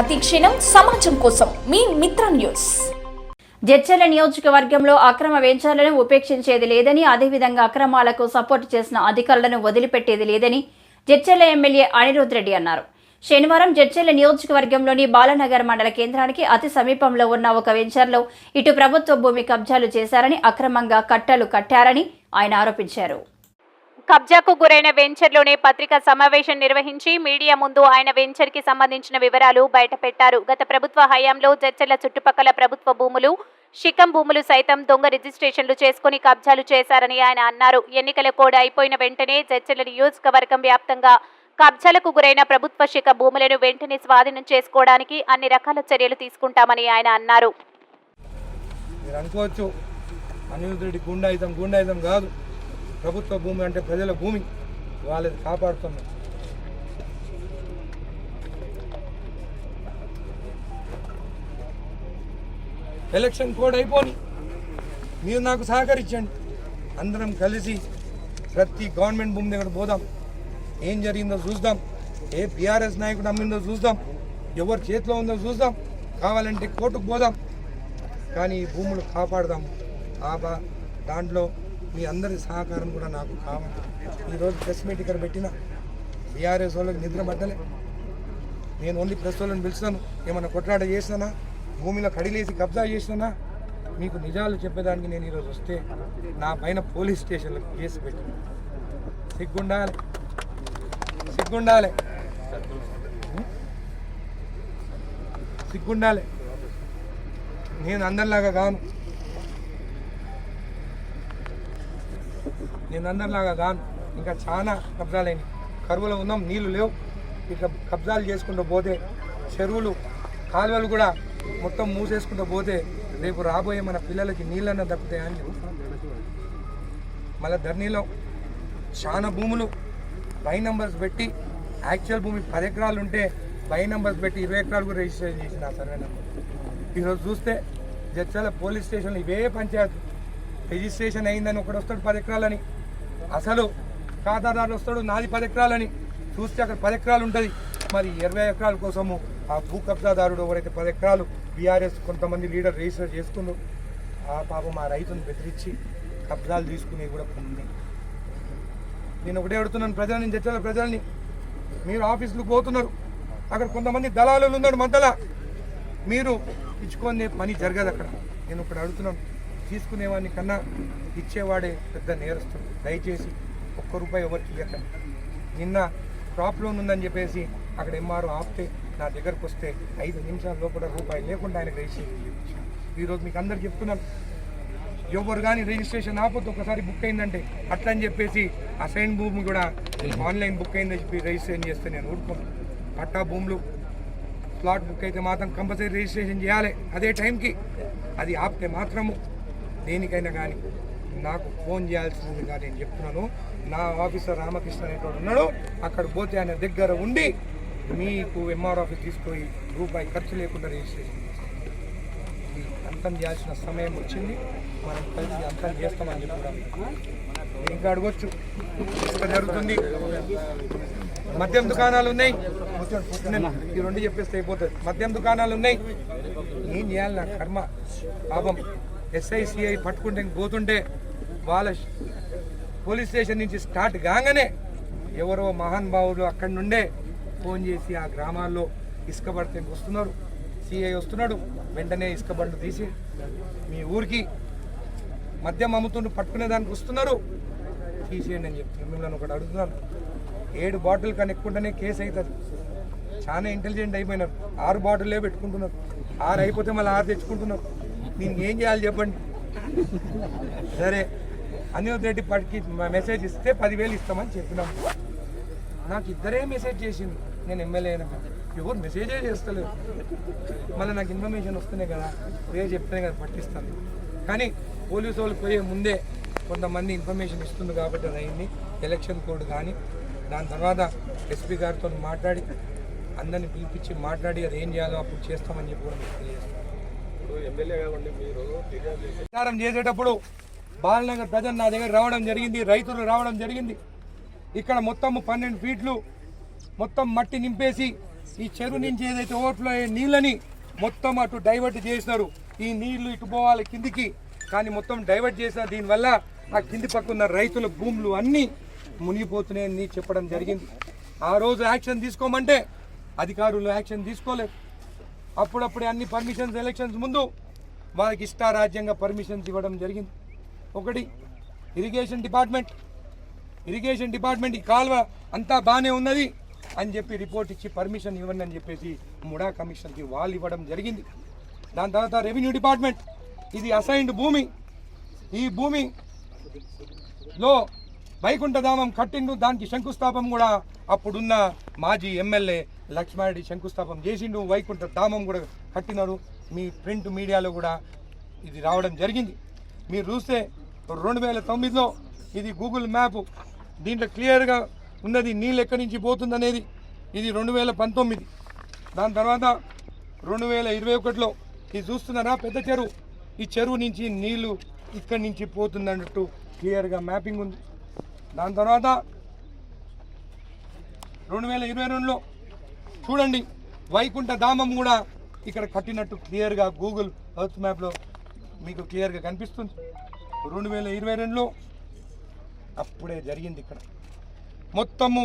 ప్రతి క్షణం సమాజం కోసం మీ మిత్ర న్యూస్. జడ్చర్ల నియోజకవర్గంలో అక్రమ వెంచర్లను ఉపేక్షించేది లేదని, అదేవిధంగా అక్రమాలకు సపోర్టు చేసిన అధికారులను వదిలిపెట్టేది లేదని జడ్చర్ల ఎమ్మెల్యే అనిరుద్ రెడ్డి అన్నారు. శనివారం జడ్చర్ల నియోజకవర్గంలోని బాలనగర్ మండల కేంద్రానికి అతి సమీపంలో ఉన్న ఒక వెంచర్లో ఇటు ప్రభుత్వ భూమి కబ్జాలు చేశారని, అక్రమంగా కట్టలు కట్టారని ఆయన ఆరోపించారు. కబ్జాకు గురైన వెంచర్లోనే పత్రికా సమావేశం నిర్వహించి మీడియా ముందు ఆయన వెంచర్కి సంబంధించిన వివరాలు బయటపెట్టారు. గత ప్రభుత్వ హయాంలో జడ్చర్ల చుట్టుపక్కల ప్రభుత్వ భూములు, శిఖం భూములు సైతం దొంగ రిజిస్ట్రేషన్లు చేసుకుని కబ్జాలు చేశారని ఆయన అన్నారు. ఎన్నికల కోడ్ అయిపోయిన వెంటనే జడ్చర్ల నియోజకవర్గం వ్యాప్తంగా కబ్జాలకు గురైన ప్రభుత్వ శిఖ భూములను వెంటనే స్వాధీనం చేసుకోవడానికి అన్ని రకాల చర్యలు తీసుకుంటామని ఆయన అన్నారు. ప్రభుత్వ భూమి అంటే ప్రజల భూమి, వాళ్ళది కాపాడుతున్నాం. ఎలక్షన్ కోడ్ అయిపోని మీరు నాకు సహకరించండి, అందరం కలిసి ప్రతి గవర్నమెంట్ భూమి దగ్గర పోదాం, ఏం జరిగిందో చూద్దాం, ఏ బీఆర్ఎస్ నాయకుడు అమ్మిందో చూద్దాం, ఎవరి చేతిలో ఉందో చూద్దాం, కావాలంటే కోర్టుకు పోదాం, కానీ ఈ భూములు కాపాడదాం. దాంట్లో మీ అందరి సహకారం కూడా నాకు కావాలి. ఈరోజు ప్రెస్ మీట్ ఇక్కడ పెట్టిన బీఆర్ఎస్ వాళ్ళకి నిద్ర పట్టలే. నేను ఓన్లీ ప్రెస్ వాళ్ళని పిలుస్తాను, ఏమైనా కొట్లాట చేసినా, భూమిలో కడిలేసి కబ్జా చేసినా, మీకు నిజాలు చెప్పేదానికి నేను ఈరోజు వస్తే నా పైన పోలీస్ స్టేషన్లో కేసు పెట్టిన. సిగ్గుండాలి, సిగ్గుండాలి, సిగ్గుండాలి. నేను అందరిలాగా కాను, ఇంకా చాలా కబ్జాలైనవి. కరువులో ఉన్నాం, నీళ్లు లేవు, ఇక కబ్జాలు చేసుకుంటూ పోతే చెరువులు, కాలువలు కూడా మొత్తం మూసేసుకుంటూ పోతే రేపు రాబోయే మన పిల్లలకి నీళ్ళన్నా దక్కుతాయని చెప్తున్నాం. మళ్ళీ ధర్నీలో చాలా భూములు బై నంబర్స్ పెట్టి, యాక్చువల్ భూమి 10 ఎకరాలు ఉంటే బై నంబర్స్ పెట్టి 20 ఎకరాలు కూడా రిజిస్ట్రేషన్ చేసిన సర్వే నెంబర్. ఈరోజు చూస్తే జడ్చర్ల పోలీస్ స్టేషన్లో ఇవే పంచాయతీ రిజిస్ట్రేషన్ అయిందని ఒకడు వస్తాడు 10 ఎకరాలని, అసలు ఖాతాదారు వస్తాడు నాది 10 ఎకరాలని, చూస్తే అక్కడ 10 ఎకరాలు ఉంటుంది. మరి 20 ఎకరాల కోసము ఆ భూ కబ్జాదారుడు ఎవరైతే 10 ఎకరాలు బీఆర్ఎస్ కొంతమంది లీడర్ రిజిస్టర్ చేసుకున్నారు, ఆ పాపం ఆ రైతును బెదిరించి కబ్జాలు తీసుకునేవి కూడా కొన్ని. నేను ఒకటే అడుగుతున్నాను ప్రజల్ని, జడ్చర్ల ప్రజల్ని, మీరు ఆఫీసులకు పోతున్నారు, అక్కడ కొంతమంది దళాలు ఉన్నారు మధ్యలో, మీరు ఇచ్చుకునే పని జరగదు అక్కడ. నేను ఒకటి అడుగుతున్నాను, తీసుకునేవాడిని కన్నా ఇచ్చేవాడే పెద్ద నేరస్తుడు. దయచేసి ₹1 ఎవరికి ఇవ్వకండి. నిన్న క్రాప్ లోన్ ఉందని చెప్పేసి అక్కడ ఎంఆర్ఓ ఆపితే నా దగ్గరకు వస్తే 5 నిమిషాల లోపల రూపాయి లేకుండా ఆయనకు రిజిస్ట్రేషన్ చేయించాను. ఈరోజు మీకు అందరికి చెప్తున్నాను, ఎవరు కానీ రిజిస్ట్రేషన్ ఆపొద్దు, ఒకసారి బుక్ అయిందంటే అట్లా అని చెప్పేసి అసైన్ భూమి కూడా ఆన్లైన్ బుక్ అయిందని చెప్పి రిజిస్ట్రేషన్ చేస్తే నేను ఊరుకోను. పట్టా భూములు స్లాట్ బుక్ అయితే మాత్రం కంపల్సరీ రిజిస్ట్రేషన్ చేయాలి అదే టైంకి. అది ఆపితే మాత్రము దేనికైనా కానీ నాకు ఫోన్ చేయాల్సిందిగా నేను చెప్తున్నాను. నా ఆఫీసర్ రామకృష్ణ అనేటువంటి ఉన్నాడు, అక్కడ పోతే ఆయన దగ్గర ఉండి మీకు ఎంఆర్ ఆఫీస్ తీసుకొని రూపాయి ఖర్చు లేకుండా రిజిస్ట్రేషన్ అంతం చేయాల్సిన సమయం వచ్చింది. మనం కలిసి అంతం చేస్తామని చెప్తున్నాం. ఇంకా అడగొచ్చు, ఇసుక జరుగుతుంది, మద్యం దుకాణాలు ఉన్నాయి, ఈ 2 చెప్పేస్తే అయిపోతుంది. మద్యం దుకాణాలు ఉన్నాయి, ఏం చేయాలి నా కర్మ. పాపం SICI పట్టుకుంటే పోతుంటే వాళ్ళ పోలీస్ స్టేషన్ నుంచి స్టార్ట్ కాగానే ఎవరో మహానుభావులు అక్కడి నుండే ఫోన్ చేసి ఆ గ్రామాల్లో ఇసుక పడితే వస్తున్నారు, CI వస్తున్నాడు, వెంటనే ఇసుక బండ్లు తీసి మీ ఊరికి మద్యం అమ్ముతుంటూ పట్టుకునే దానికి వస్తున్నారు, తీసేయండి అని చెప్తున్నాను. మిమ్మల్ని ఒకటి అడుగుతున్నాను, 7 బాటిల్ కన్నా ఎక్కుంటేనే కేసు అవుతుంది. చాలా ఇంటెలిజెంట్ అయిపోయినారు, 6 బాటిల్లే పెట్టుకుంటున్నారు, 6 అయిపోతే మళ్ళీ 6 తెచ్చుకుంటున్నారు. నేను ఏం చేయాలి చెప్పండి. సరే అనిరుద్ రెడ్డి పడికి మెసేజ్ ఇస్తే 10,000 ఇస్తామని చెప్పినాం. నాకు ఇద్దరే మెసేజ్ చేసింది, నేను ఎమ్మెల్యే అయినా, ఎవరు మెసేజే చేస్తలేరు. మళ్ళీ నాకు ఇన్ఫర్మేషన్ వస్తేనే కదా, చెప్తేనే కదా పట్టిస్తాను. కానీ పోలీసు వాళ్ళు పోయే ముందే కొంతమంది ఇన్ఫర్మేషన్ ఇస్తుంది కాబట్టి అది అయింది. ఎలక్షన్ కోడ్ కానీ దాని తర్వాత ఎస్పీ గారితో మాట్లాడి అందరిని పిలిపించి మాట్లాడి అది ఏం చేయాలో అప్పుడు చేస్తామని చెప్పి కూడా మీకు తెలియజేస్తాను. ప్రచారం చేసేటప్పుడు బాలనగర్ ప్రజలు నా దగ్గర రావడం జరిగింది, రైతులు రావడం జరిగింది. ఇక్కడ మొత్తం 12 ఫీట్లు మొత్తం మట్టి నింపేసి ఈ చెరువు నుంచి ఏదైతే ఓవర్ఫ్లో అయ్యే నీళ్ళని మొత్తం అటు డైవర్ట్ చేసినారు. ఈ నీళ్లు ఇటు పోవాలి కిందికి, కానీ మొత్తం డైవర్ట్ చేసిన దీనివల్ల ఆ కింది పక్కన రైతుల భూములు అన్నీ మునిగిపోతున్నాయని చెప్పడం జరిగింది. ఆ రోజు యాక్షన్ తీసుకోమంటే అధికారులు యాక్షన్ తీసుకోలేదు. అప్పుడప్పుడే అన్ని పర్మిషన్స్ ఎలక్షన్స్ ముందు వాళ్ళకి ఇష్టారాజ్యంగా పర్మిషన్స్ ఇవ్వడం జరిగింది. ఒకటి ఇరిగేషన్ డిపార్ట్మెంట్ ఈ కాలువ అంతా బాగానే ఉన్నది అని చెప్పి రిపోర్ట్ ఇచ్చి పర్మిషన్ ఇవ్వండి అని చెప్పేసి ముడా కమిషన్కి వాళ్ళు ఇవ్వడం జరిగింది. దాని తర్వాత రెవెన్యూ డిపార్ట్మెంట్, ఇది అసైన్డ్ భూమి, ఈ భూమిలో వైకుంఠధామం కట్టిండు. దానికి శంకుస్థాపన కూడా అప్పుడున్న మాజీ ఎమ్మెల్యే లక్ష్మారెడ్డి శంకుస్థాపన చేసిండు. వైకుంఠధామం కూడా కట్టినారు. మీ ప్రింట్ మీడియాలో కూడా ఇది రావడం జరిగింది. మీరు చూస్తే 2009లో ఇది గూగుల్ మ్యాప్, దీంట్లో క్లియర్గా ఉన్నది నీళ్ళు ఎక్కడి నుంచి పోతుంది అనేది. ఇది 2019. దాని తర్వాత 2021లో ఇది చూస్తున్నారా పెద్ద చెరువు, ఈ చెరువు నుంచి నీళ్లు ఇక్కడి నుంచి పోతుంది అన్నట్టు క్లియర్గా మ్యాపింగ్ ఉంది. దాని తర్వాత 2022లో చూడండి వైకుంఠధామం కూడా ఇక్కడ కట్టినట్టు క్లియర్గా గూగుల్ ఎర్త్ మ్యాప్లో మీకు క్లియర్గా కనిపిస్తుంది. 2022లో అప్పుడే జరిగింది. ఇక్కడ మొత్తము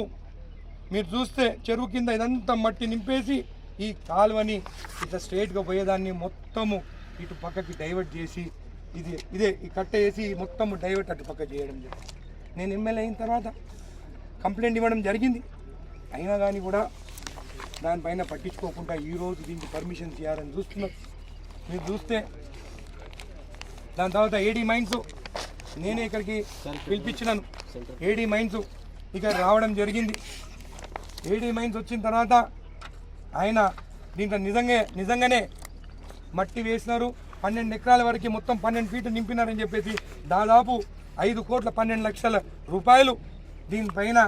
మీరు చూస్తే చెరువు కింద ఇదంతా మట్టి నింపేసి ఈ కాలువని ఇట్లా స్ట్రైట్గా పోయేదాన్ని మొత్తము ఇటు పక్కకి డైవర్ట్ చేసి ఇదే ఈ కట్ట వేసి మొత్తము డైవర్ట్ అటు పక్క చేయడం జరిగింది. నేను ఎమ్మెల్యే అయిన తర్వాత కంప్లైంట్ ఇవ్వడం జరిగింది. అయినా కానీ కూడా దానిపైన పట్టించుకోకుండా ఈరోజు దీనికి పర్మిషన్ చేయాలని చూస్తున్నారు. మీరు చూస్తే దాని తర్వాత ఏడీ మైన్స్ నేనే ఇక్కడికి పిలిపించినాను. ఏడీ మైన్స్ ఇక్కడ రావడం జరిగింది. ఏడీ మైన్స్ వచ్చిన తర్వాత ఆయన దీంట్లో నిజంగానే మట్టి వేసినారు. 12 ఎకరాల వరకు మొత్తం 12 ఫీట్లు నింపినారని చెప్పేసి దాదాపు 5,12,00,000 రూపాయలు దీనిపైన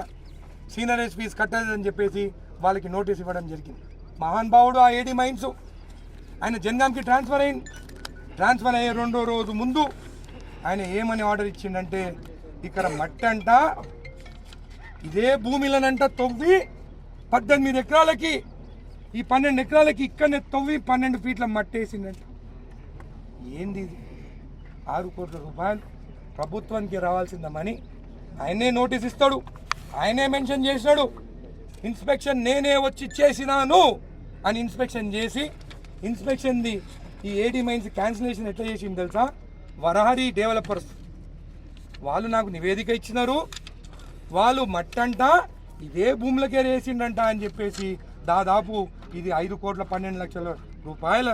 సీనరేజ్ ఫీజు కట్టలేదని చెప్పేసి వాళ్ళకి నోటీస్ ఇవ్వడం జరిగింది. మహానుభావుడు ఆ ఏడీ మైన్స్ ఆయన జనగాంకి ట్రాన్స్ఫర్ అయ్యే 2వ రోజు ముందు ఆయన ఏమని ఆర్డర్ ఇచ్చిండంటే ఇక్కడ మట్టి అంట ఇదే భూమిలనంట తవ్వి 18 ఎకరాలకి ఈ 12 ఎకరాలకి ఇక్కడనే తవ్వి 12 ఫీట్ల మట్టి వేసిందంట. ఏంది ఇది? 6 కోట్ల రూపాయలు ప్రభుత్వానికి రావాల్సిన మనీ ఆయనే నోటీస్ ఇస్తాడు, ఆయనే మెన్షన్ చేసినాడు. ఇన్స్పెక్షన్ నేనే వచ్చి చేసినాను అని ఇన్స్పెక్షన్ చేసి ఇన్స్పెక్షన్ది ఈ ఏడీ మైన్స్ క్యాన్సిలేషన్ ఎట్లా చేసింది తెలుసా? వరహరి డెవలపర్స్ వాళ్ళు నాకు నివేదిక ఇచ్చినారు. వాళ్ళు మట్టంట ఇదే భూములకే వేసిండంట అని చెప్పేసి దాదాపు ఇది 5,12,00,000 రూపాయల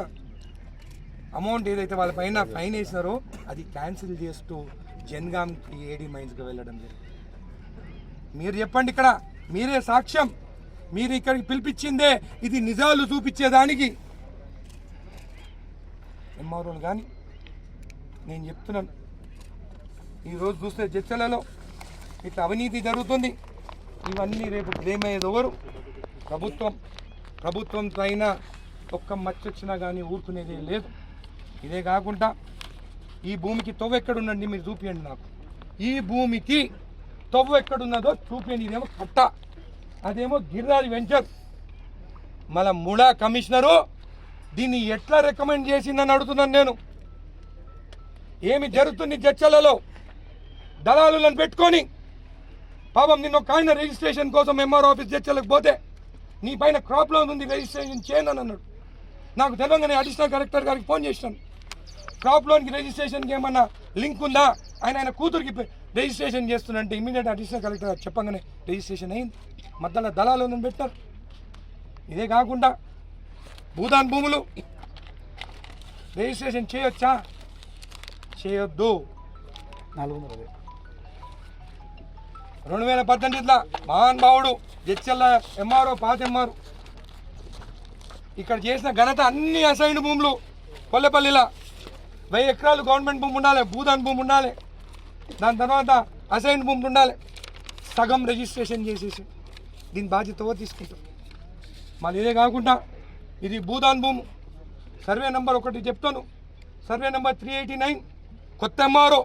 అమౌంట్ ఏదైతే వాళ్ళ పైన ఫైన్ వేసినారో అది క్యాన్సిల్ చేస్తూ జన్గామ్కి ఏడీ మైన్స్కి వెళ్ళడం జరిగింది. మీరు చెప్పండి, ఇక్కడ మీరే సాక్ష్యం, మీరు ఇక్కడికి పిలిపించిందే ఇది నిజాలు చూపించేదానికి. ఎంఆర్ఓలు కానీ నేను చెప్తున్నాను, ఈరోజు చూస్తే చర్చలలో ఇట్లా అవినీతి జరుగుతుంది. ఇవన్నీ రేపు బ్లేమ్ అయ్యేది ఎవరు? ప్రభుత్వం పైన ఒక్క మచ్చ వచ్చినా కానీ ఊరుకునేది లేదు. ఇదే కాకుండా ఈ భూమికి తవ్వు ఎక్కడుందండి మీరు చూపించండి నాకు. ఈ భూమికి తవ్వు ఎక్కడున్నదో చూపించండి. ఇదేమో కట్ట, అదేమో గిరిరాజ్ వెంచర్. మళ్ళా ముడా కమిషనరు దీన్ని ఎట్లా రికమెండ్ చేసిందని అడుగుతున్నాను నేను. ఏమి జరుగుతుంది చర్చలలో? దళారులను పెట్టుకొని పాపం నిన్న ఒక ఆయన రిజిస్ట్రేషన్ కోసం ఎంఆర్ ఆఫీస్ చర్చలకు పోతే నీ పైన క్రాప్ లోన్ ఉంది రిజిస్ట్రేషన్ చేయను అని అన్నాడు. నాకు తెలంగాణ అడిషనల్ కలెక్టర్ గారికి ఫోన్ చేసినాను. క్రాప్ లోన్కి రిజిస్ట్రేషన్కి ఏమన్నా లింక్ ఉందా? ఆయన కూతురికి రిజిస్ట్రేషన్ చేస్తున్నంటే ఇమీడియట్ అడిషనల్ కలెక్టర్ గారు చెప్పగానే రిజిస్ట్రేషన్ అయింది. మధ్యలో దళాలను పెట్టారు. ఇదే కాకుండా భూదాన్ భూములు రిజిస్ట్రేషన్ చేయొచ్చా? చేయొద్దు. 2018 మహానుభావుడు జడ్చల్ల ఎంఆర్ఓ పాత ఎంఆర్ఓ ఇక్కడ చేసిన ఘనత. అన్ని అసైన్డ్ భూములు కొల్లపల్లిలో 1000 ఎకరాలు గవర్నమెంట్ భూమి ఉండాలి, భూదాన్ భూమి ఉండాలి, దాని తర్వాత అసైన్డ్ భూములు ఉండాలి. సగం రిజిస్ట్రేషన్ చేసేసి దీని బాధ్యత తీసుకుంటాం. మళ్ళీ ఇదే కాకుండా ఇది భూదాన్ భూము సర్వే నెంబర్ ఒకటి చెప్తాను. సర్వే నెంబర్ 389 కొత్త ఎంఆర్ఓ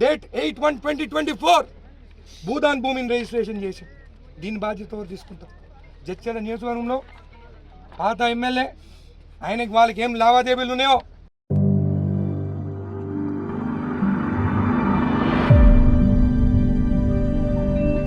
డేట్ 8/1/2024 భూదాన్ భూమిని రిజిస్ట్రేషన్ చేసి దీని బాధ్యత తీసుకుంటాం. జడ్చర్ల నియోజకవర్గంలో పాత ఎమ్మెల్యే ఆయనకి వాళ్ళకి ఏం లావాదేవీలు ఉన్నాయో